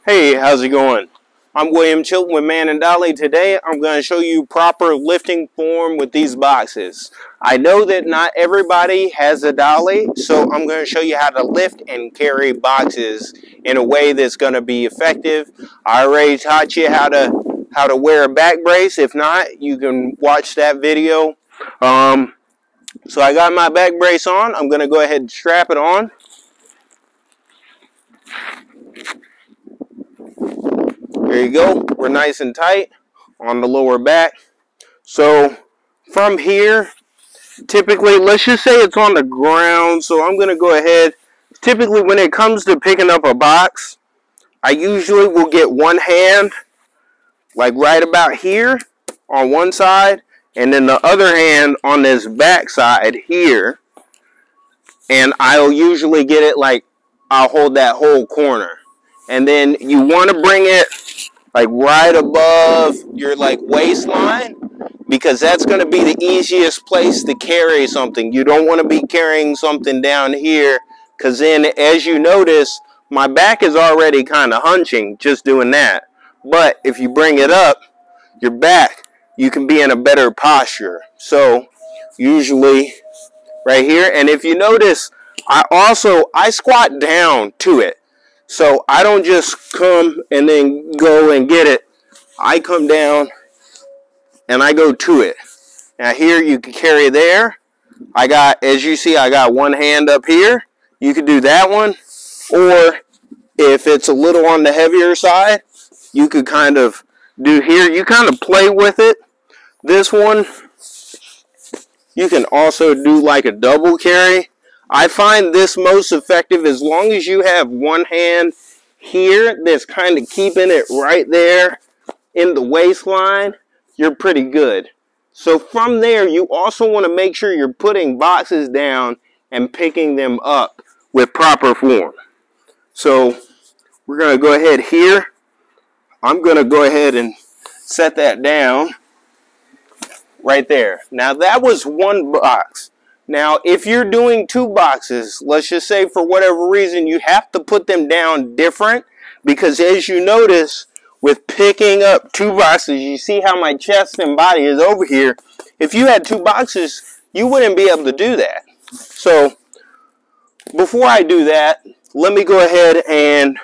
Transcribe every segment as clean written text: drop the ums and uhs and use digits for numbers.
Hey, how's it going? I'm William Chilton with Man and Dolly. Today I'm going to show you proper lifting form with these boxes. I know that not everybody has a dolly, so I'm going to show you how to lift and carry boxes in a way that's going to be effective. I already taught you how to wear a back brace. If not, you can watch that video. So I got my back brace on. I'm going to go ahead and strap it on. There you go. We're nice and tight on the lower back. So from here, typically, let's just say it's on the ground. So I'm going to go ahead. Typically, when it comes to picking up a box, I usually will get one hand, like right about here on one side, and then the other hand on this back side here. And I'll usually get it like, I'll hold that whole corner. And then you want to bring it like right above your like waistline, because that's going to be the easiest place to carry something. You don't want to be carrying something down here, because then as you notice, my back is already kind of hunching just doing that. But if you bring it up, your back, you can be in a better posture. So usually right here, and if you notice, I squat down to it. So I don't just come and then go and get it. I come down and I go to it. Now here you can carry there. I got, as you see, I got one hand up here. You could do that one. Or if it's a little on the heavier side, you could kind of do here. You kind of play with it. This one, you can also do like a double carry. I find this most effective as long as you have one hand here that's kind of keeping it right there in the waistline, you're pretty good. So from there, you also want to make sure you're putting boxes down and picking them up with proper form. So we're going to go ahead here. I'm going to go ahead and set that down right there. Now that was one box. Now, if you're doing two boxes, let's just say for whatever reason, you have to put them down different, because as you notice, with picking up two boxes, you see how my chest and body is over here. If you had two boxes, you wouldn't be able to do that. So, before I do that, let me go ahead and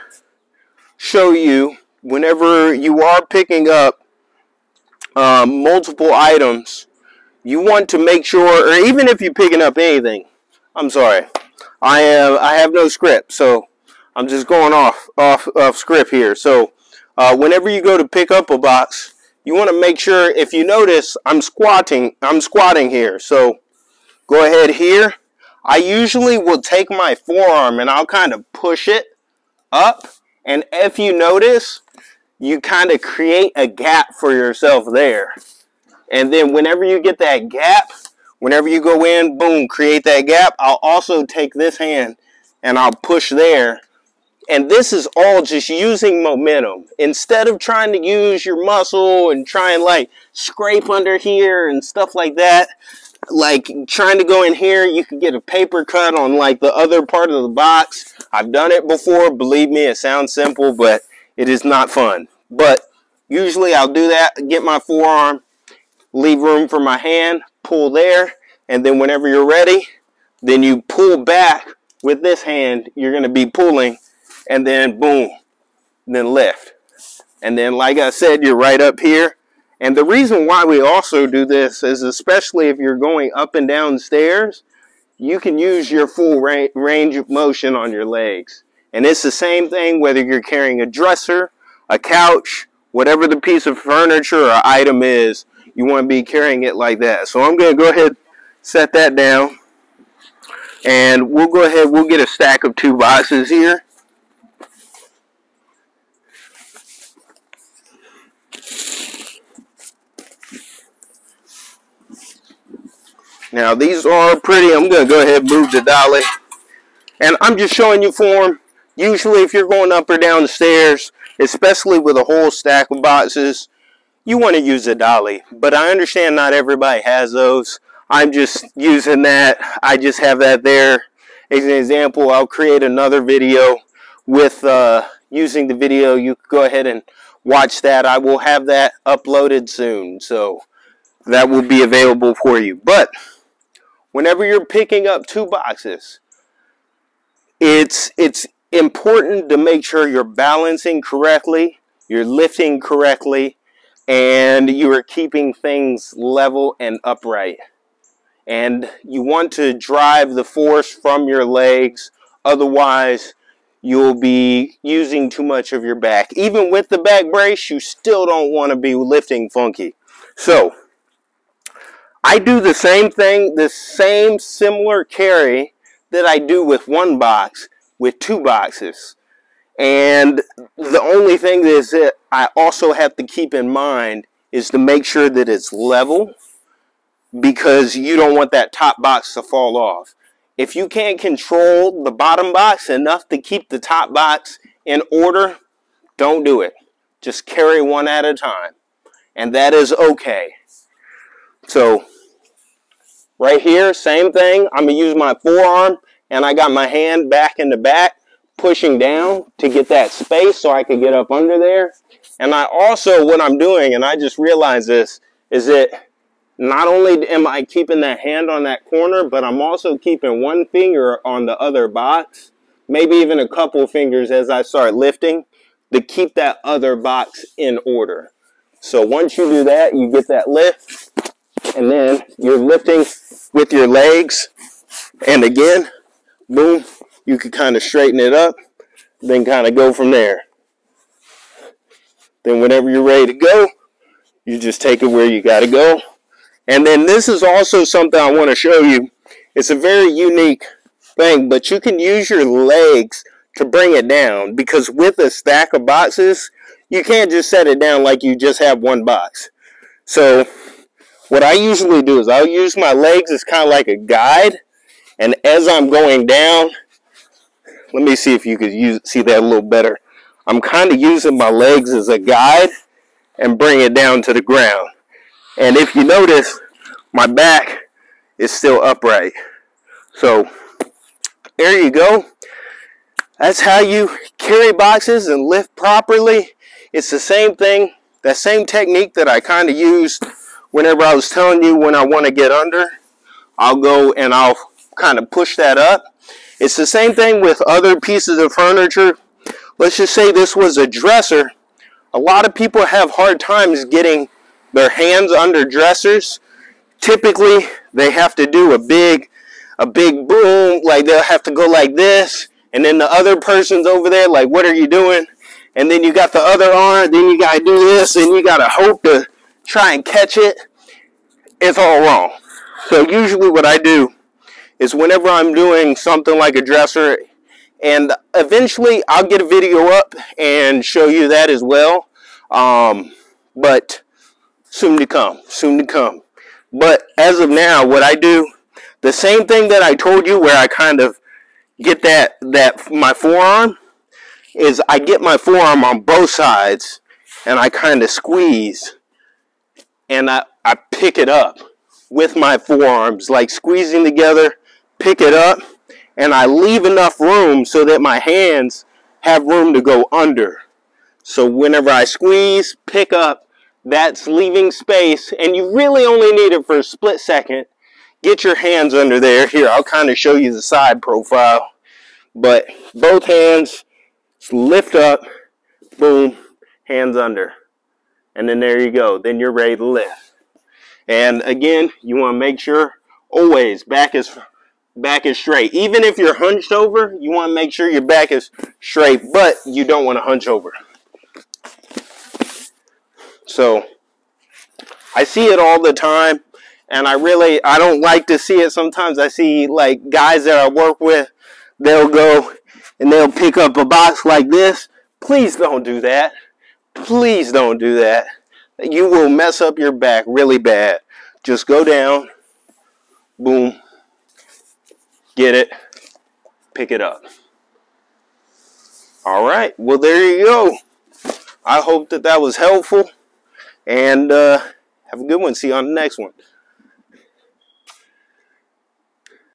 show you, whenever you are picking up multiple items, you want to make sure, or even if you're picking up anything, I'm sorry, I have no script, so I'm just going off script here. So whenever you go to pick up a box, you want to make sure, if you notice, I'm squatting here. So go ahead here. I usually will take my forearm and I'll kind of push it up, and if you notice, you kind of create a gap for yourself there. And then whenever you get that gap, whenever you go in, boom, create that gap. I'll also take this hand and I'll push there. And this is all just using momentum. Instead of trying to use your muscle and try and like scrape under here and stuff like that, like trying to go in here, you can get a paper cut on like the other part of the box. I've done it before. Believe me, it sounds simple, but it is not fun. But usually I'll do that, get my forearm, leave room for my hand, pull there, and then whenever you're ready, then you pull back with this hand. You're going to be pulling, and then boom, then lift. And then like I said, you're right up here. And the reason why we also do this is, especially if you're going up and down stairs, you can use your full range of motion on your legs. And it's the same thing whether you're carrying a dresser, a couch, whatever the piece of furniture or item is. You want to be carrying it like that. So I'm going to go ahead, set that down, and we'll go ahead, we'll get a stack of two boxes here. Now these are pretty. I'm going to go ahead and move the dolly, and I'm just showing you form. Usually if you're going up or down the stairs, especially with a whole stack of boxes, you want to use a dolly, but I understand not everybody has those. I'm just using that. I just have that there as an example. I'll create another video with using the video, you can go ahead and watch that. I will have that uploaded soon, so that will be available for you. But whenever you're picking up 2 boxes, it's important to make sure you're balancing correctly, you're lifting correctly, and you are keeping things level and upright. And you want to drive the force from your legs, otherwise you'll be using too much of your back. Even with the back brace, you still don't want to be lifting funky. So I do the same thing, the same similar carry that I do with 1 box with 2 boxes. And the only thing that I also have to keep in mind is to make sure that it's level, because you don't want that top box to fall off. If you can't control the bottom box enough to keep the top box in order, don't do it. Just carry 1 at a time, and that is okay. So right here, same thing. I'm going to use my forearm, and I got my hand back in the back, pushing down to get that space so I can get up under there. And I also, what I'm doing, and I just realized this, is that not only am I keeping that hand on that corner, but I'm also keeping 1 finger on the other box, maybe even a couple fingers as I start lifting, to keep that other box in order. So once you do that, you get that lift, and then you're lifting with your legs, and again, boom, you can kind of straighten it up, then kind of go from there. Then whenever you're ready to go, you just take it where you got to go. And then this is also something I want to show you. It's a very unique thing, but you can use your legs to bring it down, because with a stack of boxes, you can't just set it down like you just have 1 box. So what I usually do is I'll use my legs as kind of like a guide, and as I'm going down, let me see if you could see that a little better. I'm kind of using my legs as a guide and bring it down to the ground. And if you notice, my back is still upright. So there you go. That's how you carry boxes and lift properly. It's the same thing, that same technique that I kind of used whenever I was telling you when I want to get under. I'll go and I'll kind of push that up. It's the same thing with other pieces of furniture. Let's just say this was a dresser. A lot of people have hard times getting their hands under dressers. Typically, they have to do a big boom, like they'll have to go like this, and then the other person's over there like, what are you doing? And then you got the other arm, then you got to do this, and you got to hope to try and catch it. It's all wrong. So usually what I do is whenever I'm doing something like a dresser, and eventually I'll get a video up and show you that as well, but soon to come. But as of now, what I do, the same thing that I told you where I kind of get my forearm, is I get my forearm on both sides and I kind of squeeze, and I pick it up with my forearms, like squeezing together, pick it up, and I leave enough room so that my hands have room to go under. So whenever I squeeze, pick up, that's leaving space, and you really only need it for a split second. Get your hands under there. Here, I'll kind of show you the side profile. But both hands, lift up, boom, hands under. And then there you go. Then you're ready to lift. And again, you want to make sure always back is straight. Even if you're hunched over, you want to make sure your back is straight, but you don't want to hunch over. So I see it all the time, and I don't like to see it. Sometimes I see like guys that I work with, they'll go and they'll pick up a box like this. Please don't do that. Please don't do that. You will mess up your back really bad. Just go down, boom, get it, pick it up. All right, well, there you go. I hope that was helpful, and have a good one. See you on the next one.